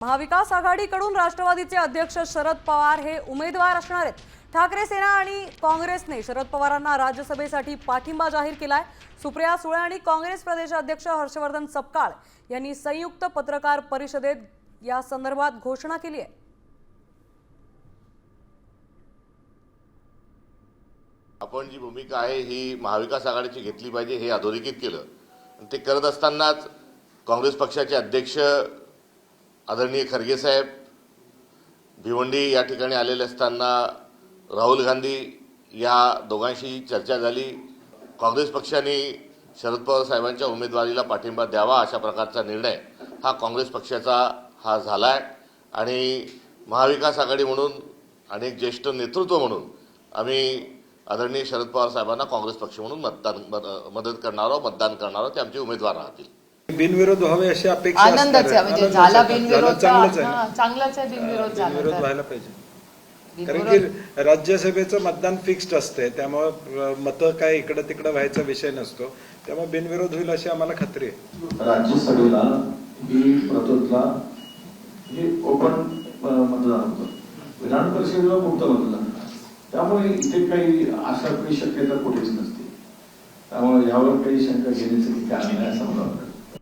महाविकास आघाडीकडून राष्ट्रवादीचे अध्यक्ष शरद पवार हे उमेदवार असणार आहेत। ठाकरे सेना आणि काँग्रेसने शरद पवारांना राज्यसभेसाठी पाठिंबा जाहीर केलाय। सुप्रिया सुळे आणि काँग्रेस प्रदेशाध्यक्ष हर्षवर्धन सपकाळ यांनी संयुक्त पत्रकार परिषदेत या संदर्भात घोषणा केली आहे। आपण जी भूमिका आहे ही महाविकास आघाडीची घेतली पाहिजे हे अधोरेखित केलं। ते करत असतानाच काँग्रेस पक्षाचे अध्यक्ष आदरणीय खरगे साहेब भिवंडी या ठिकाणी आलेले असताना राहुल गांधी या दोघांशी चर्चा झाली। काँग्रेस पक्षाने शरद पवार साहेबांच्या उमेदवारीला पाठिंबा द्यावा अशा प्रकारचा निर्णय हा काँग्रेस पक्षाचा हा झालाय आणि महाविकास आघाडी म्हणून आणि एक ज्येष्ठ नेतृत्व म्हणून आम्ही आदरणीय शरद पवार साहेबांना काँग्रेस पक्ष म्हणून मदत करणार आहोत, मतदान करणार आहोत। ते आमचे उमेदवार राहतील। बिनविरोध व्हावे अशी अपेक्षा आनंदाचे म्हणजे झाला बिनविरोध चांगलंच आहे बिनविरोध झाला बिनविरोध व्हायला पाहिजे। कारण की राज्यसभेचं मतदान फिक्स्ड असते, त्यामुळे मतं काय इकडे तिकडे व्हायचा विषय नसतो, त्यामुळे बिनविरोध होईल अशी आम्हाला खात्री आहे। राज्यसभेला ही प्रतोतला हे ओपन मतदान होतं, विधान परिषदेला मुक्त मतदान, त्यामुळे इथे काही अशा काही शक्यता कुठेच नसते। त्यामुळे यावर काही शंका घेण्याचं कारण नाही असं मला वाटतं।